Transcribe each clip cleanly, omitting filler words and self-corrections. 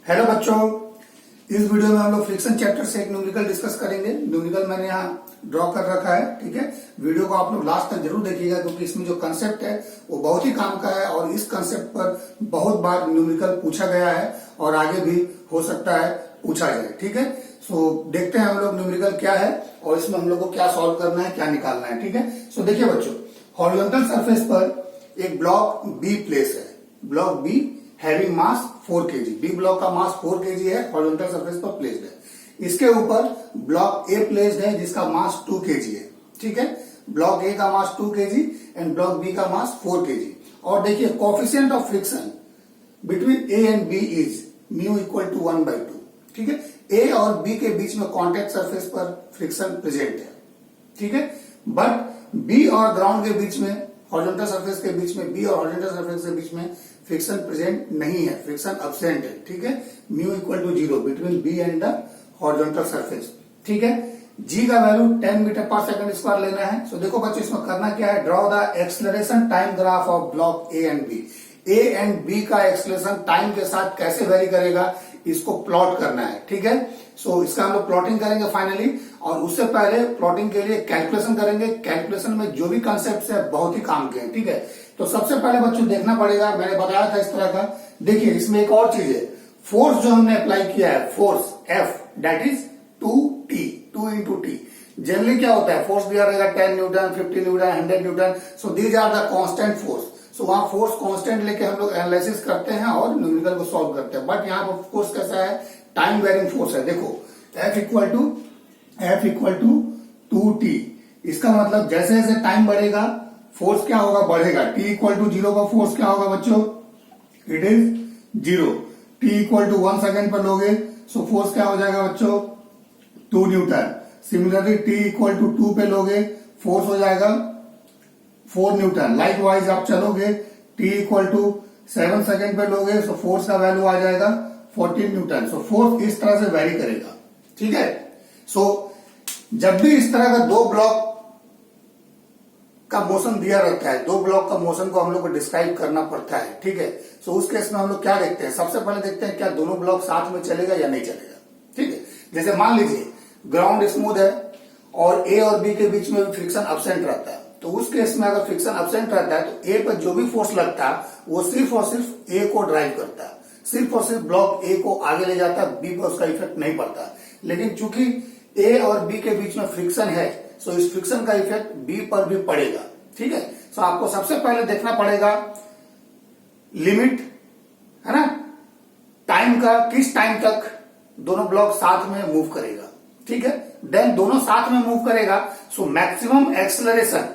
Hello बच्चों, इस video में हम लोग फ्रिक्शन चैप्टर से एक न्यूमेरिकल डिस्कस करेंगे। न्यूमेरिकल मैंने यहाँ ड्रॉ कर रखा है, ठीक है। वीडियो को आप लोग लास्ट तक जरूर देखिएगा क्योंकि इसमें जो कंसेप्ट है वो बहुत ही काम का है और इस कंसेप्ट पर बहुत बार न्यूमेरिकल पूछा गया है और आगे भी हो सकता है पूछा जाए, ठीक है। सो देखते हैं हम लोग न्यूमेरिकल क्या है और इसमें हम लोग को क्या सॉल्व करना है, क्या निकालना है, ठीक है। सो देखिए बच्चों, हॉरिजॉन्टल सरफेस पर एक ब्लॉक बी प्लेस है। Block b having mass 4 kg। B block का मास 4 kg है, हॉरिजॉन्टल सरफेस पर प्लेस्ड है। इसके ऊपर ब्लॉक ए प्लेस्ड है जिसका मास 2 kg है, ठीक है। ब्लॉक ए का mass 2 kg and block b का मास 4 kg। और देखिए coefficient of friction between a and b is mu equal to 1/2, ठीक है। ए और बी के बीच में कॉन्टेक्ट सरफेस पर फ्रिक्शन प्रेजेंट है, ठीक है। बट बी और ग्राउंड के बीच में, हॉरिजॉन्टल सरफेस के बीच में, बी और हॉरिजॉन्टल सरफेस के बीच में फ्रिक्शन प्रेजेंट नहीं है, फ्रिक्शन अब्सेंट है, ठीक है। Mu equal to 0 between B and the horizontal surface, ठीक है। जी का वैल्यू 10 मीटर पर सेकंड स्क्वायर लेना है। सो देखो बच्चों, इसमें करना क्या है, draw the acceleration time graph of block A and B. A and B का एक्सलेशन टाइम के साथ कैसे वेरी करेगा इसको प्लॉट करना है, ठीक है। सो इसका हम लोग प्लॉटिंग करेंगे फाइनली, और उससे पहले प्लॉटिंग के लिए कैलकुलेशन करेंगे। कैलकुलेशन में जो भी कंसेप्ट है बहुत ही काम के हैं, ठीक है। तो सबसे पहले बच्चों देखना पड़ेगा, मैंने बताया था इस तरह का। देखिए इसमें एक और चीज है, फोर्स जो हमने अप्लाई किया है, force F that is 2T, 2 into T। Generally क्या होता है, फोर्स दिया रहेगा 10 newton, 50 newton, 100 newton. So these are the constant force. So वहां फोर्स कांस्टेंट लेके हम लोग एनालिसिस करते हैं और न्यूमेरिकल को सॉल्व करते हैं। बट यहाँ पर फोर्स कैसा है, टाइम वेरिंग फोर्स है। देखो F इक्वल टू 2T। इसका मतलब जैसे जैसे टाइम बढ़ेगा फोर्स क्या होगा, बढ़ेगा। T इक्वल टू 0 का फोर्स क्या होगा बच्चों, it is 0। T equal to 1 second पर लोगे सो फोर्स क्या हो जाएगा बच्चों, 2 newton. Similarly T equal to 2 पे लोगे फोर्स हो जाएगा 4 न्यूटन। लाइक वाइज आप चलोगे T इक्वल टू 7 सेकेंड पे लोगे सो फोर्स का वैल्यू आ जाएगा 14 न्यूटन। सो फोर्स इस तरह से वेरी करेगा, ठीक है। सो जब भी इस तरह का दो ब्लॉक का मोशन दिया रहता है, दो ब्लॉक का मोशन को हम लोग को डिस्क्राइब करना पड़ता है, ठीक है। सो उस केस में हम लोग क्या देखते हैं, सबसे पहले देखते हैं क्या दोनों ब्लॉक साथ में चलेगा या नहीं चलेगा, ठीक है। जैसे मान लीजिए ग्राउंड स्मूथ है और ए और बी के बीच में भी फ्रिक्शन अब्सेंट रहता है, तो उस केस में अगर फ्रिक्शन अब्सेंट रहता है तो ए पर जो भी फोर्स लगता है वो सिर्फ और सिर्फ ए को ड्राइव करता है, सिर्फ और सिर्फ ब्लॉक ए को आगे ले जाता है, बी पर उसका इफेक्ट नहीं पड़ता। लेकिन चूंकि ए और बी के बीच में फ्रिक्शन है सो इस फ्रिक्शन का इफेक्ट बी पर भी पड़ेगा, ठीक है। सो आपको सबसे पहले देखना पड़ेगा लिमिट, है ना, टाइम का, किस टाइम तक दोनों ब्लॉक साथ में मूव करेगा, ठीक है। देन दोनों साथ में मूव करेगा सो मैक्सिमम एक्सेलरेशन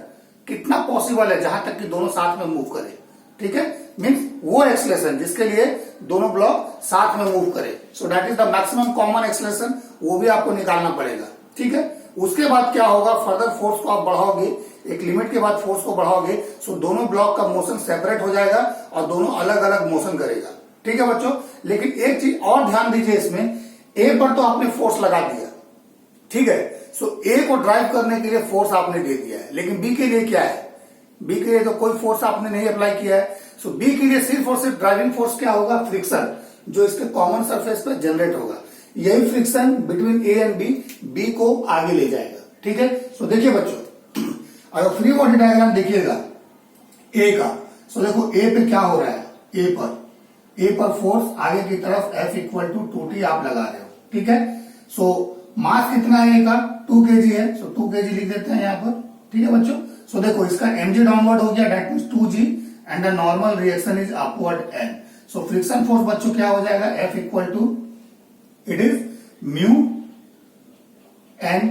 कितना पॉसिबल है जहां तक कि दोनों साथ में मूव करे, ठीक है। मीन्स वो एक्सेलरेशन जिसके लिए दोनों ब्लॉक साथ में मूव करे, सो that is the maximum common acceleration, वो भी आपको निकालना पड़ेगा, ठीक है। उसके बाद क्या होगा, फर्दर फोर्स को आप बढ़ाओगे, एक लिमिट के बाद फोर्स को बढ़ाओगे सो दोनों ब्लॉक का मोशन सेपरेट हो जाएगा और दोनों अलग अलग मोशन करेगा, ठीक है बच्चों। लेकिन एक चीज और ध्यान दीजिए, इसमें ए पर तो आपने फोर्स लगा दिया, ठीक है। सो ए को ड्राइव करने के लिए फोर्स आपने दे दिया है, लेकिन बी के लिए क्या है, बी के लिए तो कोई फोर्स आपने नहीं अप्लाई किया है। सो बी के लिए सिर्फ और सिर्फ ड्राइविंग फोर्स क्या होगा, फ्रिक्शन, जो इसके कॉमन सरफेस पर जनरेट होगा। यही friction between a and b को आगे ले जाएगा, ठीक है। सो देखिए बच्चों, अगर फ्री बॉडी डायग्राम देखिएगा ए का, सो देखो ए पे क्या हो रहा है, ए पर फोर्स आगे की तरफ F इक्वल टू 2T आप लगा रहे हो, ठीक है। सो मास कितना है ए का, 2 kg है, सो 2 kg लिख देते हैं यहाँ पर, ठीक है बच्चों। सो देखो इसका mg डाउनवर्ड हो गया, that means 2g and the normal reaction is upward n। So friction force बच्चों क्या हो जाएगा, F equal to it is mu n,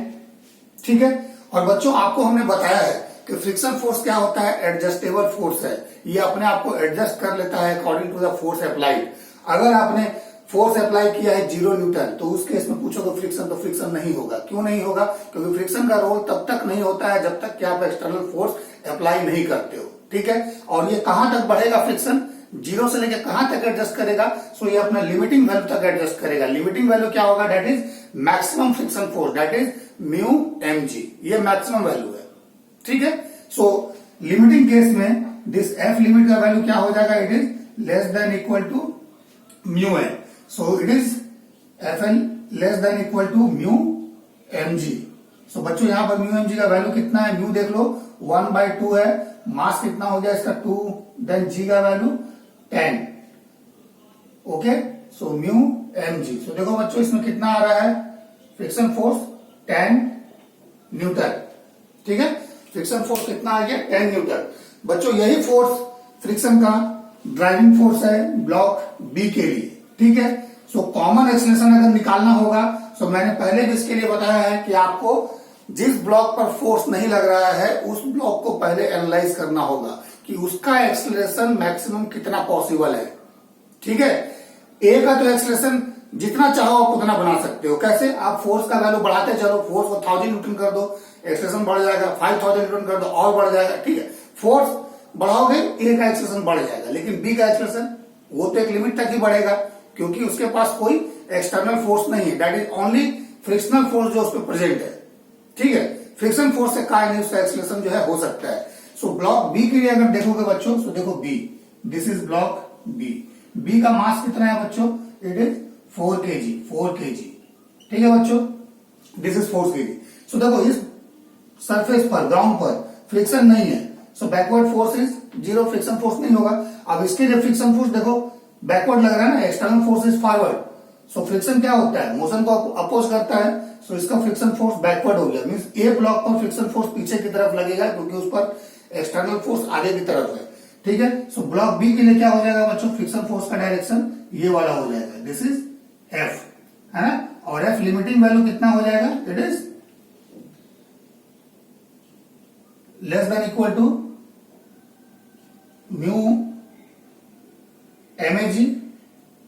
ठीक है। और बच्चों आपको हमने बताया है कि फ्रिक्शन फोर्स क्या होता है, एडजस्टेबल फोर्स है, ये अपने आप को एडजस्ट कर लेता है according to the force applied. अगर आपने फोर्स अप्लाई किया है 0 न्यूटन तो उस केस में पूछोगे फ्रिक्शन, तो फ्रिक्शन नहीं होगा। क्यों नहीं होगा, क्योंकि फ्रिक्शन का रोल तब तक नहीं होता है जब तक कि आप एक्सटर्नल फोर्स अप्लाई नहीं करते हो, ठीक है। और ये कहां तक बढ़ेगा फ्रिक्शन, 0 से लेकर कहां तक एडजस्ट करेगा, सो ये अपना लिमिटिंग वैल्यू तक एडजस्ट करेगा। लिमिटिंग वैल्यू क्या होगा, that is maximum friction force, that is mu mg, ये मैक्सिमम वैल्यू है, ठीक है। सो लिमिटिंग केस में दिस एफ लिमिट का वैल्यू क्या हो जाएगा, it is less than equal to mu है। So it is Fn less than equal to mu mg। So बच्चों यहां पर म्यू mg का वैल्यू कितना है, म्यू देख लो 1/2 है, मास कितना हो गया इसका 2, देन g का value 10। Okay, so mu mg। सो देखो बच्चों इसमें कितना आ रहा है, फ्रिक्शन फोर्स 10 न्यूटन। ठीक है, फ्रिक्शन फोर्स कितना आ गया 10 न्यूटन। बच्चों यही फोर्स फ्रिक्शन का ड्राइविंग फोर्स है ब्लॉक बी के लिए। ठीक है, सो कॉमन एक्सेलरेशन अगर निकालना होगा, सो मैंने पहले भी इसके लिए बताया है कि आपको जिस ब्लॉक पर फोर्स नहीं लग रहा है उस ब्लॉक को पहले एनालाइज करना होगा कि उसका एक्सेलरेशन मैक्सिमम कितना पॉसिबल है। ठीक है, ए का तो एक्सेलरेशन जितना चाहो आप उतना बना सकते हो। कैसे, आप फोर्स का वैल्यू बढ़ाते चलो, फोर्स को 1000 न्यूटन कर दो, एक्सेलरेशन बढ़ जाएगा, 5000 न्यूटन कर दो और बढ़ जाएगा। ठीक है, फोर्स बढ़ाओगे ए का एक्सेलरेशन बढ़ जाएगा, लेकिन बी का एक्सेलरेशन वो तो एक लिमिट तक ही बढ़ेगा क्योंकि उसके पास कोई एक्सटर्नल फोर्स नहीं है, that is only frictional force जो उस पर प्रेजेंट है। ठीक है, फ्रिक्शन फोर्स से काय नहीं उसका एक्सेलरेशन जो है हो सकता है। सो ब्लॉक बी के लिए अगर देखोगे बच्चों, सो देखो b, this is block b. B का मास कितना है बच्चों, इट इज 4 kg। ठीक है बच्चों, दिस इज 4 kg। सो देखो इस सरफेस पर, ग्राउंड पर फ्रिक्शन नहीं है, so backward force is 0, friction force नहीं होगा। अब इसके लिए फ्रिक्शन फोर्स देखो बैकवर्ड लग रहा है ना, external force is forward. So friction क्या होता है, मोशन को अपोज करता है, सो इसका फ्रिक्शन फोर्स बैकवर्ड हो गया। मींस ए ब्लॉक पर फ्रिक्शन फोर्स पीछे की तरफ लगेगा क्योंकि उस पर एक्सटर्नल फोर्स आगे की तरफ है। ठीक है, सो ब्लॉक बी के लिए क्या हो जाएगा बच्चों, फ्रिक्शन फोर्स का डायरेक्शन ये वाला हो जाएगा, दिस इज एफ, है ना। और एफ लिमिटिंग वैल्यू कितना हो जाएगा, it is less than equal to mu mag.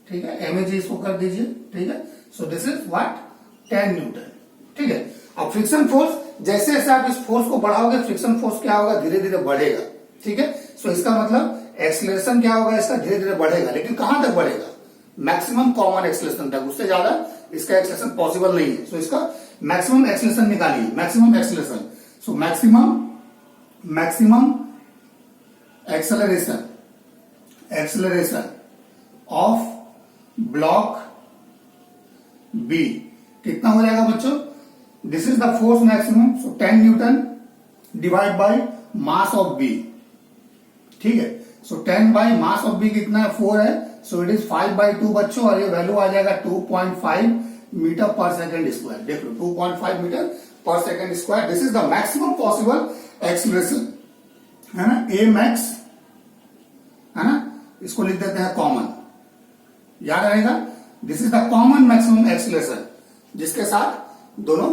ठीक है, एमएजी इसको कर दीजिए। ठीक है, so this is what 10 newton. ठीक है, अब फ्रिक्शन फोर्स जैसे जैसे आप इस फोर्स को बढ़ाओगे फ्रिक्शन फोर्स क्या होगा, धीरे धीरे बढ़ेगा। ठीक है, सो इसका मतलब एक्सेलरेशन क्या होगा इसका, धीरे धीरे बढ़ेगा, लेकिन कहां तक बढ़ेगा, मैक्सिमम कॉमन एक्सेलरेशन तक, उससे ज्यादा इसका एक्सेलरेशन पॉसिबल नहीं है। सो इसका मैक्सिमम एक्सेलरेशन निकालिए, maximum acceleration. So maximum acceleration of block b कितना हो जाएगा बच्चों, this is the force maximum, so 10 newton divide by mass of b. ठीक है, so 10 by mass of b कितना है, 4 है, सो इट इज 5/2 बच्चों, और ये वैल्यू आ जाएगा 2.5 मीटर पर सेकेंड स्क्वायर। देख लो 2.5 metre per second square, this is the maximum possible acceleration, है ना। ए मैक्स, है ना, इसको लिख देते हैं कॉमन, याद रहेगा, this is the common maximum acceleration जिसके साथ दोनों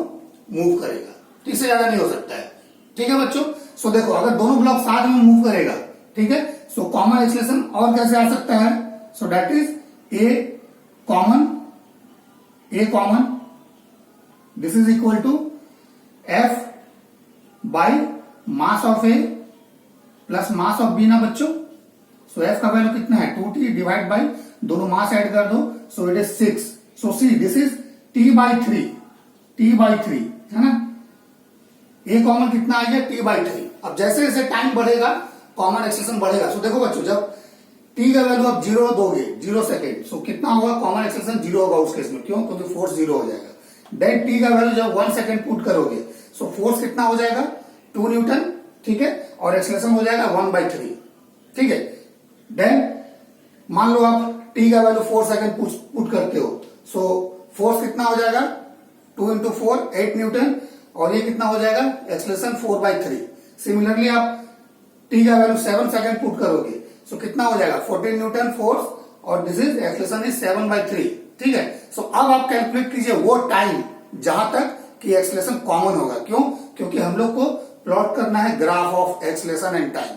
मूव करेगा, तो इससे ज्यादा नहीं हो सकता है। ठीक है बच्चों, सो देखो अगर दोनों ब्लॉक साथ में मूव करेगा, ठीक है, सो कॉमन एक्सेलरेशन और कैसे आ सकता है, so that is a common, this is equal to f by mass of a plus mass of b ना बच्चों। सो एफ का वैल्यू कितना है 2t डिवाइड बाय, दोनों मास ऐड कर दो, सो it is 6। So see this is t/3, है ना। ए कॉमन कितना आ गया t/3। अब जैसे जैसे टाइम बढ़ेगा कॉमन एक्सेलरेशन बढ़ेगा। सो देखो बच्चों जब t का वैल्यू आप 0 दोगे, 0 सेकेंड, सो कितना होगा, कॉमन एक्सेलरेशन 0 होगा उस केस में, क्यों, क्योंकि फोर्स 0 हो जाएगा। देन t का वैल्यू जब 1 सेकेंड पुट करोगे, सो फोर्स कितना हो जाएगा 2 न्यूटन। ठीक है, और एक्सेलरेशन हो जाएगा 1/3। ठीक है, देन मान लो आप t का वैल्यू 4 सेकेंड पुट करते हो, सो फोर्स कितना हो जाएगा 2 × 4 8 न्यूटन, और ये कितना हो जाएगा एक्सेलरेशन 4/3। सिमिलरली आप t का वैल्यू 7 सेकेंड पुट करोगे, सो कितना हो जाएगा 14 न्यूटन फोर्स, और दिस इज एक्सेलरेशन इज 7/3। ठीक है, सो अब आप कैलकुलेट कीजिए वो टाइम जहां तक कि एक्सेलरेशन कॉमन होगा, क्यों, क्योंकि हम लोग को प्लॉट करना है graph of acceleration and time.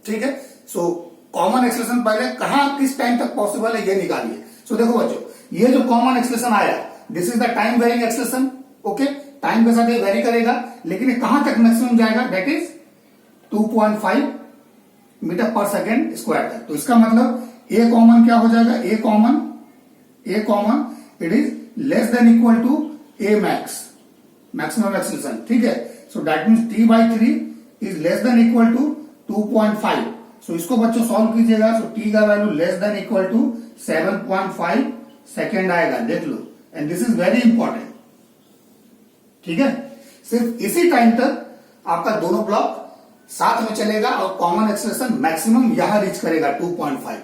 ठीक है, सो कॉमन एक्सेलरेशन पहले कहां किस टाइम तक पॉसिबल है ये निकालिए। सो देखो बच्चों ये जो कॉमन एक्सेलरेशन आया, this is the time varying acceleration. Okay, time के साथ ये वेरी करेगा, लेकिन ये कहां तक मैक्सिमम जाएगा, that is 2.5 metre per second square तक। तो इसका मतलब ए कॉमन क्या हो जाएगा, A common it is less than equal to A max, maximum acceleration. ठीक है, so that means t/3 is less than equal to 2.5। So इसको बच्चों सॉल्व कीजिएगा, सो t का value less than equal to 7.5 second आएगा, देख लो, and this is very important. ठीक है, सिर्फ इसी टाइम तक आपका दोनों ब्लॉक साथ में चलेगा और कॉमन एक्सेलरेशन मैक्सिमम यहां रीच करेगा 2.5।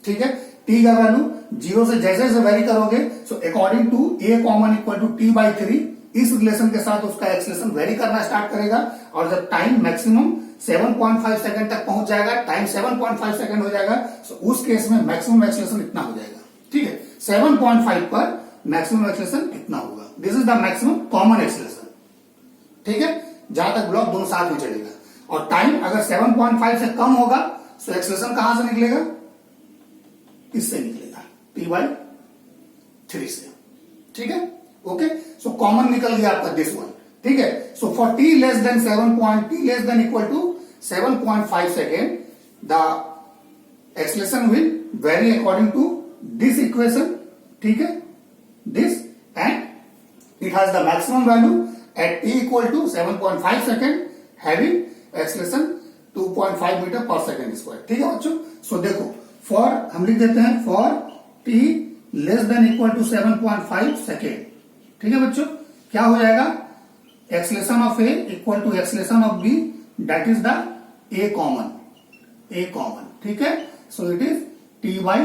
ठीक है, टी का वैल्यू 0 से जैसे जैसे वेरी करोगे, so according to a common equal to t by 3, इस रिलेशन के साथ उसका एक्सेलरेशन वेरी करना स्टार्ट करेगा। और जब टाइम मैक्सिमम 7.5 सेकंड तक पहुंच जाएगा, टाइम 7.5 सेकंड हो जाएगा, तो उस केस में मैक्सिमम एक्सेलरेशन इतना हो जाएगा। ठीक है, 7.5 पर मैक्सिमम एक्सेलरेशन इतना होगा। This is the maximum common acceleration. ठीक है, जहां तक ब्लॉक दोनों साथ में चलेगा। और टाइम अगर 7.5 से कम होगा, तो एक्सेलरेशन कहां से निकलेगा? इससे निकलेगा, टी बाई 3 से। ठीक है, ओके, सो कॉमन निकल गया आपका दिस वन। ठीक है, so for t less than t less than equal to 7.5 second, the acceleration will vary according to this equation. ठीक है, this, and it has the maximum value at t equal to 7.5 second, having acceleration 2.5 metre per second square. ठीक है बच्चों, so देखो, for हम लिख देते हैं for t less than equal to 7.5 second. ठीक है बच्चों, क्या हो जाएगा? Acceleration of a equal to acceleration of b, that is the a common. ठीक है, so it is t by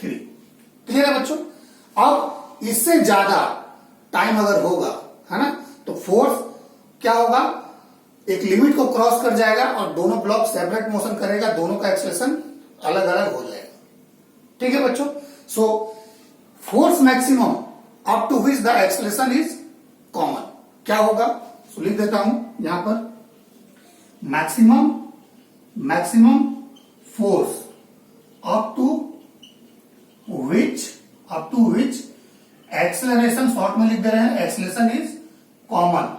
3। Clear है बच्चों? अब इससे ज्यादा टाइम अगर होगा, है ना, तो फोर्स क्या होगा? एक लिमिट को क्रॉस कर जाएगा और दोनों ब्लॉक सेपरेट मोशन करेगा, दोनों का एक्सेलरेशन अलग अलग हो जाएगा। ठीक है बच्चों, so force maximum up to which the acceleration is common क्या होगा? सो लिख देता हूं यहां पर, maximum force up to which acceleration, short में लिख दे रहे हैं, एक्सेलरेशन इज कॉमन।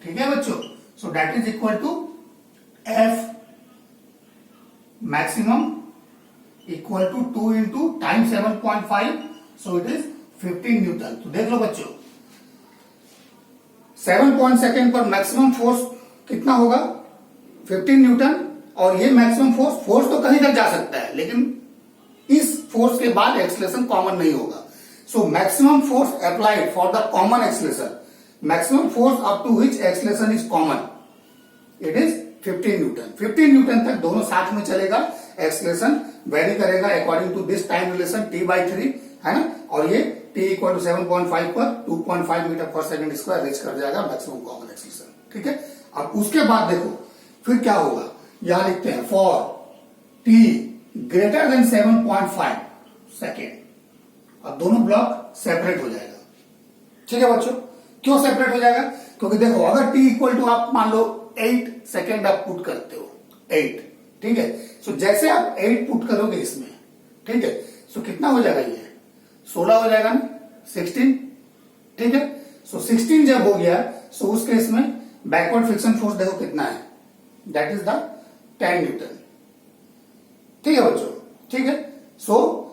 ठीक है बच्चों, so that is equal to f maximum equal to 2 into time 7.5, so it is 15 newton. तो देख लो बच्चों, 7 सेकेंड पर मैक्सिमम फोर्स कितना होगा? 15 न्यूटन। और ये मैक्सिमम फोर्स तो कहीं तक जा सकता है, लेकिन इस फोर्स के बाद एक्सेलरेशन कॉमन नहीं होगा। So maximum force applied for the common acceleration, maximum force up to which acceleration is common, it is 15 newton. 15 newton तक दोनों साथ में चलेगा, एक्सेलरेशन वेरी करेगा according to this time relation t by 3, है ना, और ये टी इक्वल टू 7.5 पर 2.5 metre per second square reach कर जाएगा मैक्सिमम कॉमन एक्सेलरेशन। ठीक है, अब उसके बाद देखो फिर क्या होगा, यहां लिखते हैं for T greater than 7.5 second, अब दोनों ब्लॉक सेपरेट हो जाएगा। ठीक है बच्चों, क्यों सेपरेट हो जाएगा? क्योंकि देखो, अगर टी इक्वल टू आप मान लो 8 सेकेंड आप पुट करते हो, 8, ठीक है, सो जैसे आप 8 पुट करोगे इसमें, ठीक है, सो कितना हो जाएगा? ये 16 हो जाएगा ना, 16। ठीक है, सो 16 जब हो गया, सो उस केस में बैकवर्ड फ्रिक्शन फोर्स देखो कितना है, दैट इज द 10 न्यूटन। ठीक है बच्चों, ठीक है, सो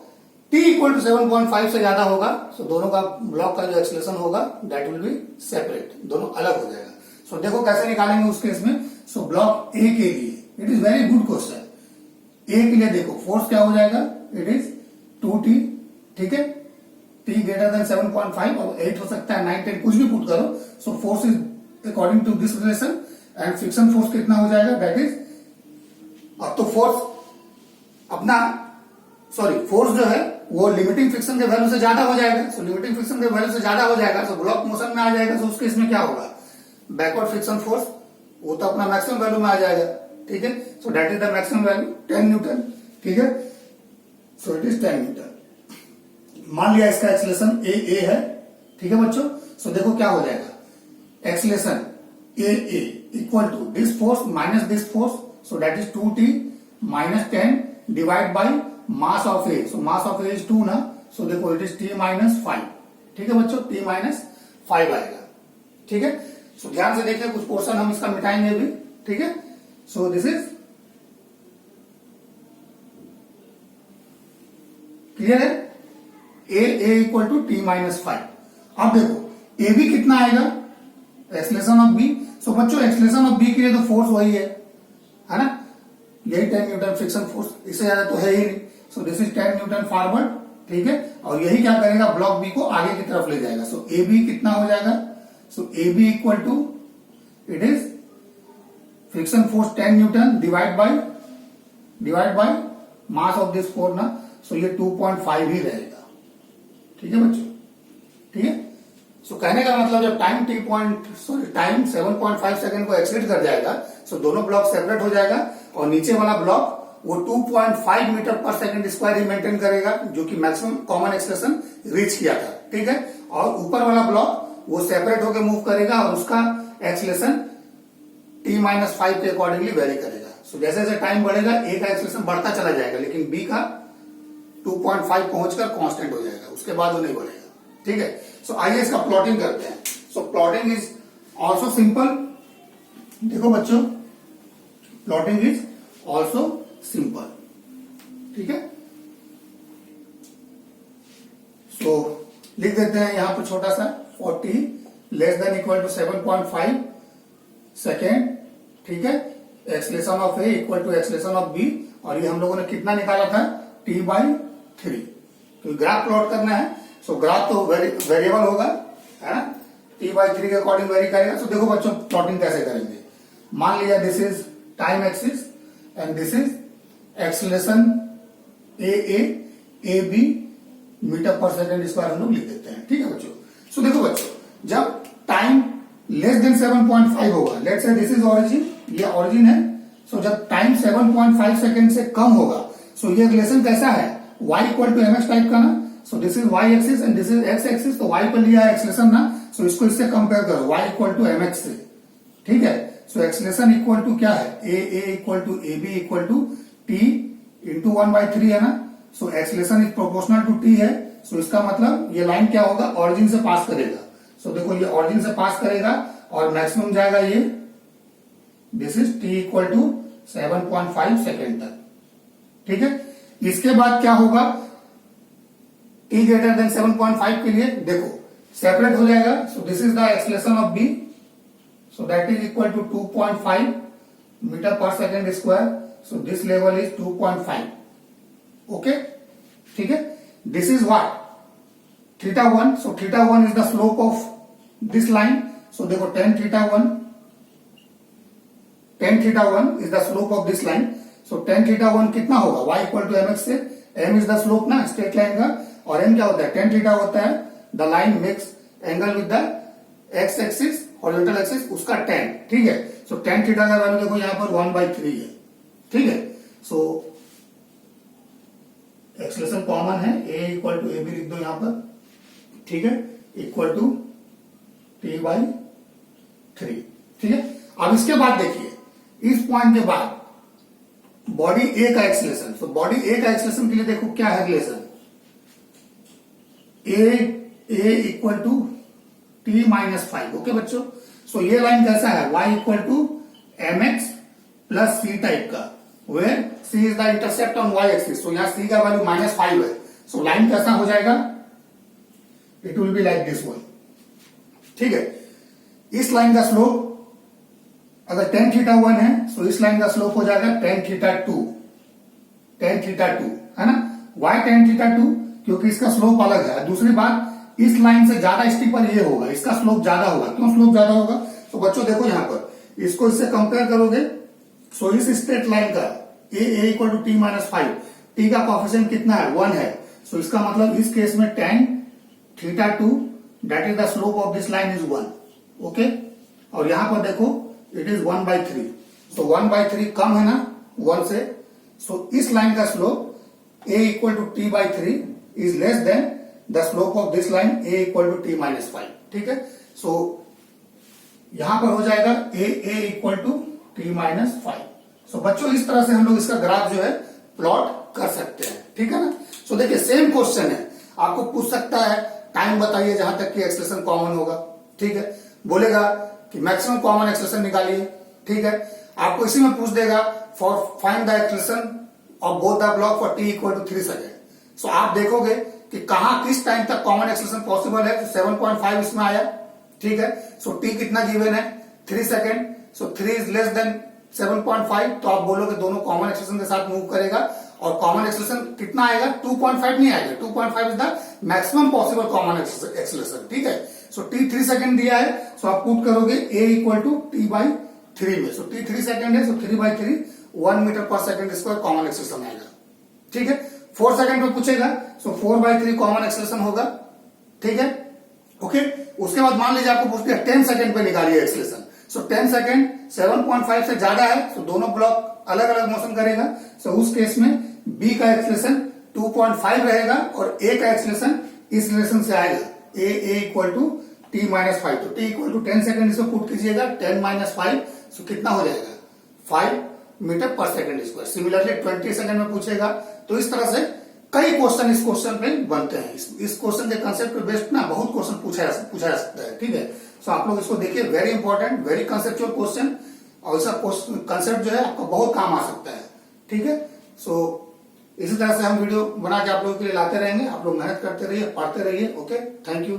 टी इक्वल टू 7.5 से ज्यादा होगा, सो दोनों का ब्लॉक का जो एक्सेलरेशन होगा दैट विल बी सेपरेट, दोनों अलग हो जाएगा। सो देखो कैसे निकालेंगे उस केस में। सो ब्लॉक ए के लिए, it is very good question. A के लिए देखो फोर्स क्या हो जाएगा, इट इज 2t। ठीक है, t ग्रेटर देन 7.5 और 8 हो सकता है, 9, 10 कुछ भी पुट करो। So force is according to this relation, and friction force कितना हो जाएगा, दैट इज, अब तो फोर्स अपना फोर्स जो है वो लिमिटिंग फ्रिक्शन के वैल्यू से ज्यादा हो जाएगा। सो लिमिटिंग फ्रिक्शन के वैल्यू से ज्यादा हो जाएगा, सो ब्लॉक मोशन में आ जाएगा। सो उसके इसमें क्या होगा, बैकवर्ड फ्रिक्शन फोर्स वो तो अपना मैक्सिमम वैल्यू में आ जाएगा। ठीक है, so that is the maximum value 10 newton. ठीक है, सो इट इज 10 न्यूटन। मान लिया इसका एक्सेलरेशन ए है। ठीक है बच्चों, सो देखो क्या हो जाएगा, acceleration a equal to this force minus this force, so that is 2t minus 10 divide by mass of a. So mass of a is 2 ना, सो देखो इट इज t माइनस 5। ठीक है बच्चों, t माइनस 5 आएगा। ठीक है, सो ध्यान से देखिए, कुछ पोर्शन हम इसका मिटाएंगे भी। ठीक है, सो दिस इज क्लियर है, ए इक्वल टू t माइनस 5। अब देखो ए बी कितना आएगा, एक्सेलरेशन ऑफ बी। सो बच्चों एक्सेलरेशन ऑफ बी के लिए तो फोर्स वही है ना, यही 10 न्यूटन फ्रिक्शन फोर्स, इससे ज्यादा तो है ही नहीं। सो दिस इज 10 न्यूटन फॉरवर्ड, ठीक है, और यही क्या करेगा, ब्लॉक बी को आगे की तरफ ले जाएगा। सो ए बी कितना हो जाएगा, so A B equal to it is friction force 10 newton divide by mass of this force ना, सो ये 2.5 ही रहेगा। ठीक है बच्चों, ठीक है। सो कहने का मतलब जब टाइम 7.5 सेकंड को एक्सीड कर जाएगा, सो दोनों ब्लॉक सेपरेट हो जाएगा और नीचे वाला ब्लॉक वो 2.5 मीटर पर सेकंड स्क्वायर ही मेंटेन करेगा, जो कि मैक्सिमम कॉमन एक्सलेशन रीच किया था। ठीक है, और ऊपर वाला ब्लॉक वो सेपरेट होकर मूव करेगा और उसका एक्सलेशन t-5 के अकॉर्डिंगली वेरी करेगा। सो जैसे जैसे टाइम बढ़ेगा ए का एक्सलेशन बढ़ता चला जाएगा, लेकिन बी का 2.5 पहुंचकर कांस्टेंट हो जाएगा, उसके बाद वो नहीं बढ़ेगा। ठीक है, सो आइए इसका प्लॉटिंग करते हैं। सो प्लॉटिंग इज ऑल्सो सिंपल। देखो बच्चों, प्लॉटिंग इज ऑल्सो सिंपल। ठीक है, सो लिख देते हैं यहां पर छोटा सा 40 less than equal to 7.5 second. ठीक है, acceleration of a equal to acceleration of b, और ये हम लोगों ने कितना निकाला था, t/3। तो ग्राफ प्लॉट करना है, सो ग्राफ तो वेरिएबल होगा, है ना, t/3 के अकॉर्डिंग वेरी करेगा। सो देखो बच्चों, प्लॉटिंग कैसे करेंगे। मान लिया this is time axis and this is acceleration a b metre per second square हम लोग लिख देते हैं। ठीक है बच्चों, सो देखो बच्चों, जब टाइम लेस देन 7.5 होगा, let's say this is origin, ये ओरिजिन है। सो जब टाइम 7.5 सेकेंड से कम होगा, सो ये रिलेशन कैसा है, y equal to mx type का ना। So this is y axis and this is x axis, तो y पर लिया है एक्सलेशन ना, सो इसको इससे कंपेयर करो, y इक्वल टू mx से। ठीक है, सो एक्सलेशन इक्वल टू क्या है, a equal to ab equal to t into 1/3 है ना। So acceleration is proportional to t है। सो इसका मतलब ये लाइन क्या होगा, ऑरिजिन से पास करेगा। सो देखो ये ऑरिजिन से पास करेगा और मैक्सिमम जाएगा ये, this is t equal to 7.5 second तक। ठीक है, इसके बाद क्या होगा, t ग्रेटर देन 7.5 के लिए देखो सेपरेट हो जाएगा। So this is the acceleration of b, so that is equal to 2.5 metre per second square. So this level is 2.5। Okay, ठीक है, this is what, θ1। So θ1 is the slope of this line. So देखो tan θ1 is the slope of this line. So tan θ1 कितना होगा, y equal to mx से, m is the slope ना straight line का, और m क्या होता है, tan θ होता है the line makes angle with the x axis horizontal axis, उसका tan। ठीक है, सो tan θ का वैल्यू देखो यहाँ पर 1/3 है। ठीक है, सो एक्सलेशन कॉमन है, a इक्वल टू ab लिख दो यहां पर। ठीक है, इक्वल टू t/3। ठीक है, अब इसके बाद देखिए, इस पॉइंट के बाद बॉडी ए का एक्सलेशन। सो बॉडी ए का एक्सलेशन के लिए देखो क्या है relation, A equal to t-5। Okay बच्चों, सो ये लाइन कैसा है, y equal to mx plus c type का, where c is the intercept on y axis. So यहां c का वैल्यू -5 है। सो लाइन कैसा हो जाएगा, it will be like this one. ठीक है, इस लाइन का स्लोप अगर tan θ1 है, सो इस लाइन का स्लोप हो जाएगा tan θ2 है ना। why tan θ2, क्योंकि इसका स्लोप अलग है। दूसरी बात, इस लाइन से ज्यादा स्टीपर ये होगा, इसका स्लोप ज्यादा होगा। क्यों स्लोप ज्यादा होगा, तो बच्चों देखो यहां पर इसको इससे कंपेयर करोगे, सो इस स्ट्रेट लाइन का a equal to t-5, t का कोएफिशिएंट कितना है, 1 है। सो इसका मतलब इस केस में tan θ2 that is the slope of this line is 1। Okay, और यहां पर देखो इट इज 1/3। सो 1/3 कम है ना 1 से। सो इस लाइन का slope a equal to t/3 is less than the slope of this line a equal to t-5। ठीक है, सो यहां पर हो जाएगा a इक्वल टू t-5। सो बच्चों इस तरह से हम लोग इसका ग्राफ जो है प्लॉट कर सकते हैं। ठीक है ना। सो देखिए सेम क्वेश्चन है, आपको पूछ सकता है टाइम बताइए जहां तक कि एक्सलेशन कॉमन होगा। ठीक है, बोलेगा कि मैक्सिमम कॉमन एक्सलेशन निकालिए। ठीक है, आपको इसी में पूछ देगा for find the acceleration of both the block for t equal to 3 second. So आप देखोगे कि कहां किस टाइम तक कॉमन एक्सलेशन पॉसिबल है, तो 7.5 इसमें आया। ठीक है, सो t कितना गिवन है, 3 second. So 3 is less then 7.5, तो आप बोलोगे दोनों कॉमन एक्सलेशन के साथ मूव करेगा और कॉमन एक्सेलरेशन कितना आएगा, 2.5 नहीं आएगा, 2.5 is the maximum possible common acceleration, ठीक है। सो t 3 सेकंड दिया है, सो आप पुट करोगे a इक्वल टू t/3 में, सो t 3 सेकंड है, सो 3/3 1 मीटर पर सेकंड स्क्वायर कॉमन एक्सेलरेशन आएगा, ठीक है। 4 सेकंड में पूछेगा, सो 4/3 कॉमन एक्सेलरेशन होगा, ठीक है, ओके। उसके बाद मान लीजिए आपको पूछ दिया 10 सेकंड पे निकालिए एक्सेलरेशन, सो 10 सेकंड 7.5 से ज्यादा है, सो दोनों ब्लॉक अलग अलग मोशन करेगा, सो उस केस में b का एक्सेलरेशन 2.5 रहेगा और a का एक्सेलरेशन इस रिलेशन से आएगा, a इक्वल टू t-5, तो t इक्वल टू 10 सेकंड इसको पुट कीजिएगा, 10-5, सो कितना हो जाएगा 5 मीटर पर सेकंड स्क्वायर। सिमिलरली 20 सेकंड में पूछेगा, तो इस तरह से कई क्वेश्चन इस क्वेश्चन पे बनते हैं। इस क्वेश्चन के कंसेप्ट पे बेस्ड ना बहुत क्वेश्चन पूछा जा सकता है, ठीक है। सो आप लोग इसको देखिए, very important, very conceptual question, और इसका कंसेप्ट जो है आपका बहुत काम आ सकता है, ठीक है। सो इसी तरह से हम वीडियो बना के आप लोगों के लिए लाते रहेंगे, आप लोग मेहनत करते रहिए, पढ़ते रहिए, ओके, थैंक यू।